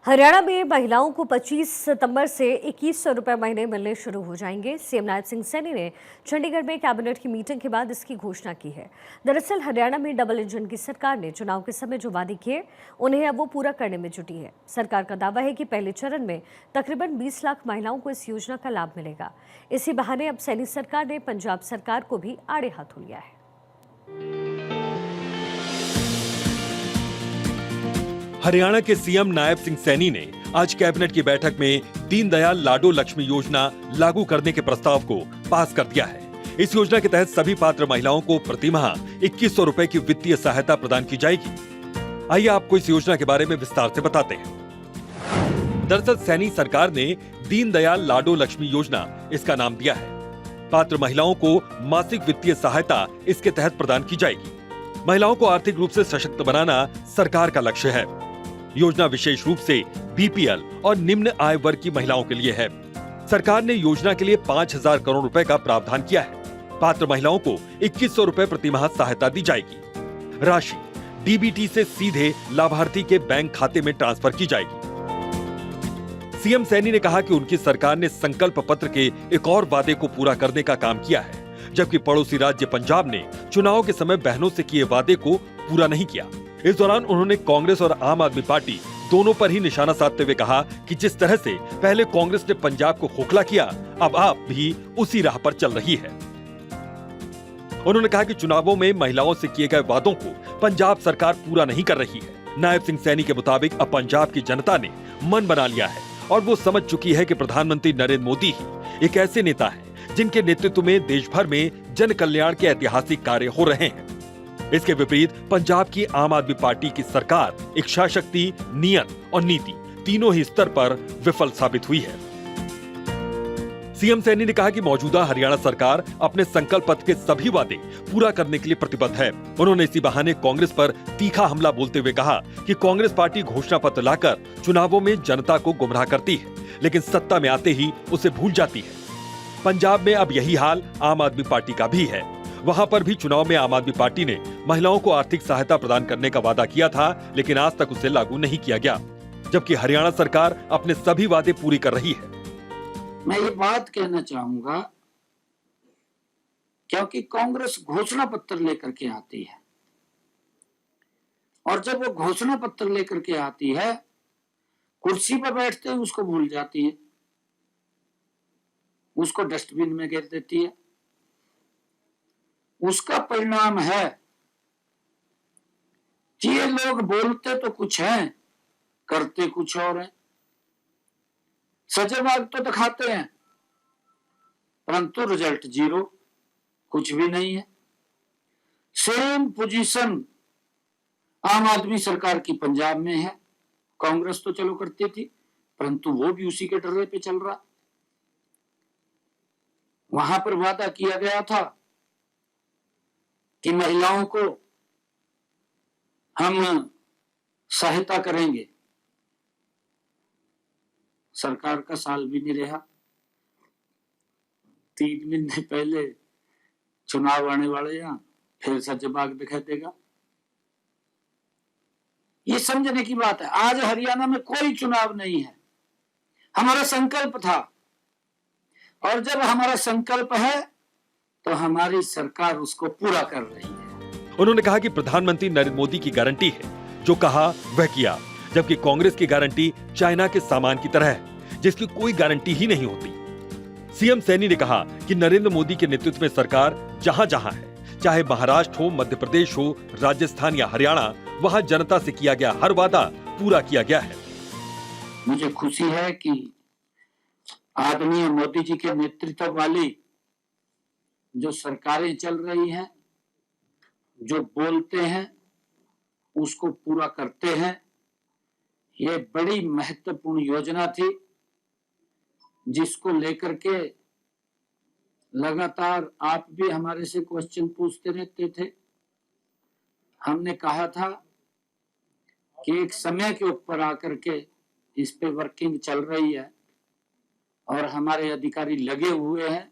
हरियाणा में महिलाओं को 25 सितंबर से 2100 रुपए महीने मिलने शुरू हो जाएंगे। सीएम नायब सिंह सैनी ने चंडीगढ़ में कैबिनेट की मीटिंग के बाद इसकी घोषणा की है। दरअसल हरियाणा में डबल इंजन की सरकार ने चुनाव के समय जो वादे किए उन्हें अब वो पूरा करने में जुटी है। सरकार का दावा है कि पहले चरण में तकरीबन 20 लाख महिलाओं को इस योजना का लाभ मिलेगा। इसी बहाने अब सैनी सरकार ने पंजाब सरकार को भी आड़े हाथों लिया है। हरियाणा के सीएम नायब सिंह सैनी ने आज कैबिनेट की बैठक में दीनदयाल लाडो लक्ष्मी योजना लागू करने के प्रस्ताव को पास कर दिया है। इस योजना के तहत सभी पात्र महिलाओं को प्रतिमाह 2100 रुपए की वित्तीय सहायता प्रदान की जाएगी। आइए आपको इस योजना के बारे में विस्तार से बताते हैं। दरअसल सैनी सरकार ने दीनदयाल लाडो लक्ष्मी योजना इसका नाम दिया है। पात्र महिलाओं को मासिक वित्तीय सहायता इसके तहत प्रदान की जाएगी। महिलाओं को आर्थिक रूप से सशक्त बनाना सरकार का लक्ष्य है। योजना विशेष रूप से बीपीएल और निम्न आय वर्ग की महिलाओं के लिए है। सरकार ने योजना के लिए 5000 करोड़ रुपए का प्रावधान किया है। पात्र महिलाओं को 2100 रुपए प्रतिमाह सहायता दी जाएगी। राशि डीबीटी से सीधे लाभार्थी के बैंक खाते में ट्रांसफर की जाएगी। सीएम सैनी ने कहा कि उनकी सरकार ने संकल्प पत्र के एक और वादे को पूरा करने का काम किया है, जबकि पड़ोसी राज्य पंजाब ने चुनाव के समय बहनों से किए वादे को पूरा नहीं किया। इस दौरान उन्होंने कांग्रेस और आम आदमी पार्टी दोनों पर ही निशाना साधते हुए कहा कि जिस तरह से पहले कांग्रेस ने पंजाब को खोखला किया, अब आप भी उसी राह पर चल रही है। उन्होंने कहा कि चुनावों में महिलाओं से किए गए वादों को पंजाब सरकार पूरा नहीं कर रही है। नायब सिंह सैनी के मुताबिक अब पंजाब की जनता ने मन बना लिया है और वो समझ चुकी है कि प्रधानमंत्री नरेंद्र मोदी ही एक ऐसे नेता है जिनके नेतृत्व में देश भर में जन कल्याण के ऐतिहासिक कार्य हो रहे हैं। इसके विपरीत पंजाब की आम आदमी पार्टी की सरकार इच्छा शक्ति, नियत और नीति तीनों ही स्तर पर विफल साबित हुई है। सीएम सैनी ने कहा कि मौजूदा हरियाणा सरकार अपने संकल्प पत्र के सभी वादे पूरा करने के लिए प्रतिबद्ध है। उन्होंने इसी बहाने कांग्रेस पर तीखा हमला बोलते हुए कहा कि कांग्रेस पार्टी घोषणा पत्र लाकर चुनावों में जनता को गुमराह करती है, लेकिन सत्ता में आते ही उसे भूल जाती है। पंजाब में अब यही हाल आम आदमी पार्टी का भी है। वहां पर भी चुनाव में आम आदमी पार्टी ने महिलाओं को आर्थिक सहायता प्रदान करने का वादा किया था, लेकिन आज तक उसे लागू नहीं किया गया, जबकि हरियाणा सरकार अपने सभी वादे पूरी कर रही है। मैं ये बात कहना चाहूंगा, क्योंकि कांग्रेस घोषणा पत्र लेकर के आती है और जब वो घोषणा पत्र लेकर के आती है, कुर्सी पर बैठते ही उसको भूल जाती है, उसको डस्टबिन में गिर देती है। उसका परिणाम है कि ये लोग बोलते तो कुछ हैं, करते कुछ और हैं। सजेबाग तो दिखाते हैं, परंतु रिजल्ट जीरो, कुछ भी नहीं है। सेम पोजीशन आम आदमी सरकार की पंजाब में है। कांग्रेस तो चलो करती थी, परंतु वो भी उसी के डर्रे पे चल रहा। वहां पर वादा किया गया था कि महिलाओं को हम सहायता करेंगे। सरकार का साल भी नहीं रहा, 3 महीने पहले चुनाव आने वाले हैं, फिर सजबाग दिखा देगा। ये समझने की बात है। आज हरियाणा में कोई चुनाव नहीं है। हमारा संकल्प था, और जब हमारा संकल्प है तो हमारी सरकार उसको पूरा कर रही है। उन्होंने कहा कि प्रधानमंत्री नरेंद्र मोदी की गारंटी है, जो कहा वह किया, जबकि कांग्रेस की गारंटी चाइना के सामान की तरह है, जिसकी कोई गारंटी ही नहीं होती। सीएम सैनी ने कहा कि नरेंद्र मोदी के नेतृत्व में सरकार जहां जहां है, चाहे महाराष्ट्र हो, मध्य प्रदेश हो, राजस्थान या हरियाणा, वहां जनता से किया गया हर वादा पूरा किया गया है। मुझे खुशी है कि आदरणीय मोदी जी के नेतृत्व वाली जो सरकारें चल रही हैं, जो बोलते हैं उसको पूरा करते हैं। ये बड़ी महत्वपूर्ण योजना थी, जिसको लेकर के लगातार आप भी हमारे से क्वेश्चन पूछते रहते थे। हमने कहा था कि एक समय के ऊपर आकर के इस पे वर्किंग चल रही है और हमारे अधिकारी लगे हुए हैं,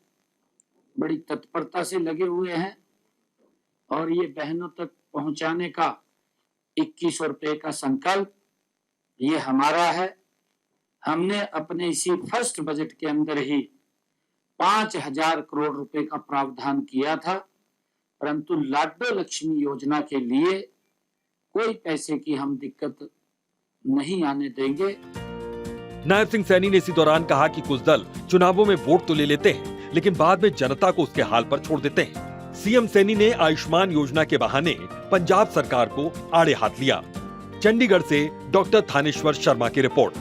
बड़ी तत्परता से लगे हुए हैं, और ये बहनों तक पहुंचाने का 2100 रुपए का संकल्प ये हमारा है। हमने अपने इसी फर्स्ट बजट के अंदर ही 5,000 करोड़ रुपए का प्रावधान किया था, परंतु लाडो लक्ष्मी योजना के लिए कोई पैसे की हम दिक्कत नहीं आने देंगे। नायब सिंह सैनी ने इसी दौरान कहा कि कुछ दल चुनावों में वोट तो ले लेते हैं, लेकिन बाद में जनता को उसके हाल पर छोड़ देते हैं। सीएम सैनी ने आयुष्मान योजना के बहाने पंजाब सरकार को आड़े हाथ लिया। चंडीगढ़ से डॉक्टर थानेश्वर शर्मा की रिपोर्ट।